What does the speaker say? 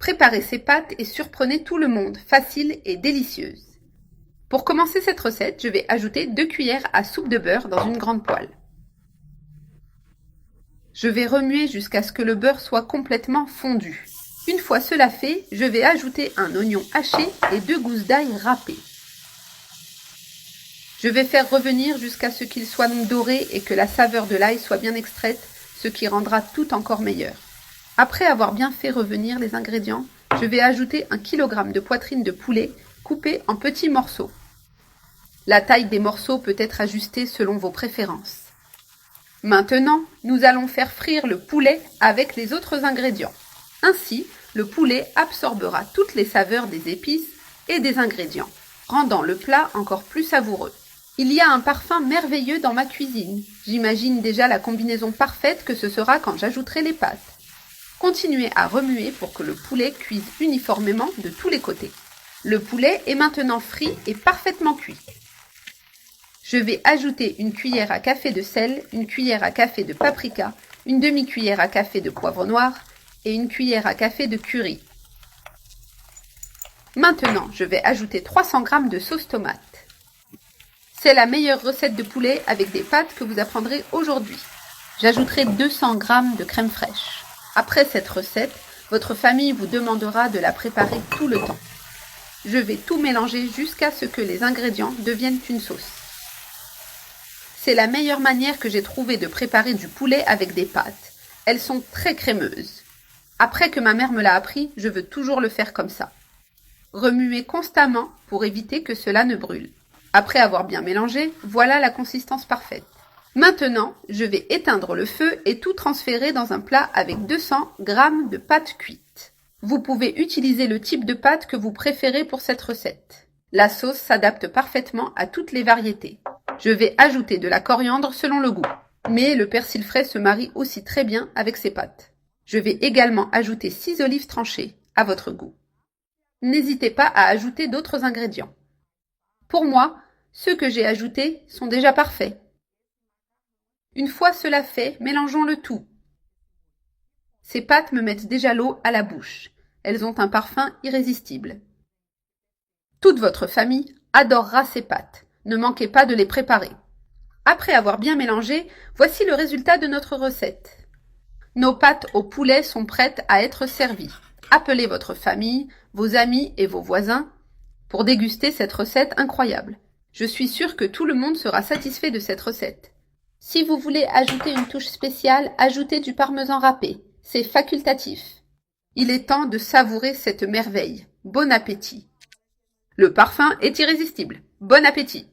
Préparez ces pâtes et surprenez tout le monde, facile et délicieuse. Pour commencer cette recette, je vais ajouter 2 cuillères à soupe de beurre dans une grande poêle. Je vais remuer jusqu'à ce que le beurre soit complètement fondu. Une fois cela fait, je vais ajouter un oignon haché et 2 gousses d'ail râpées. Je vais faire revenir jusqu'à ce qu'il soit doré et que la saveur de l'ail soit bien extraite, ce qui rendra tout encore meilleur. Après avoir bien fait revenir les ingrédients, je vais ajouter 1 kg de poitrine de poulet coupée en petits morceaux. La taille des morceaux peut être ajustée selon vos préférences. Maintenant, nous allons faire frire le poulet avec les autres ingrédients. Ainsi, le poulet absorbera toutes les saveurs des épices et des ingrédients, rendant le plat encore plus savoureux. Il y a un parfum merveilleux dans ma cuisine. J'imagine déjà la combinaison parfaite que ce sera quand j'ajouterai les pâtes. Continuez à remuer pour que le poulet cuise uniformément de tous les côtés. Le poulet est maintenant frit et parfaitement cuit. Je vais ajouter 1 cuillère à café de sel, 1 cuillère à café de paprika, 1 demi-cuillère à café de poivre noir et 1 cuillère à café de curry. Maintenant, je vais ajouter 300 g de sauce tomate. C'est la meilleure recette de poulet avec des pâtes que vous apprendrez aujourd'hui. J'ajouterai 200 g de crème fraîche. Après cette recette, votre famille vous demandera de la préparer tout le temps. Je vais tout mélanger jusqu'à ce que les ingrédients deviennent une sauce. C'est la meilleure manière que j'ai trouvé de préparer du poulet avec des pâtes. Elles sont très crémeuses. Après que ma mère me l'a appris, je veux toujours le faire comme ça. Remuez constamment pour éviter que cela ne brûle. Après avoir bien mélangé, voilà la consistance parfaite. Maintenant, je vais éteindre le feu et tout transférer dans un plat avec 200 g de pâtes cuites. Vous pouvez utiliser le type de pâte que vous préférez pour cette recette. La sauce s'adapte parfaitement à toutes les variétés. Je vais ajouter de la coriandre selon le goût, mais le persil frais se marie aussi très bien avec ces pâtes. Je vais également ajouter 6 olives tranchées, à votre goût. N'hésitez pas à ajouter d'autres ingrédients. Pour moi, ceux que j'ai ajoutés sont déjà parfaits. Une fois cela fait, mélangeons le tout. Ces pâtes me mettent déjà l'eau à la bouche. Elles ont un parfum irrésistible. Toute votre famille adorera ces pâtes. Ne manquez pas de les préparer. Après avoir bien mélangé, voici le résultat de notre recette. Nos pâtes au poulet sont prêtes à être servies. Appelez votre famille, vos amis et vos voisins pour déguster cette recette incroyable. Je suis sûre que tout le monde sera satisfait de cette recette. Si vous voulez ajouter une touche spéciale, ajoutez du parmesan râpé. C'est facultatif. Il est temps de savourer cette merveille. Bon appétit. Le parfum est irrésistible. Bon appétit.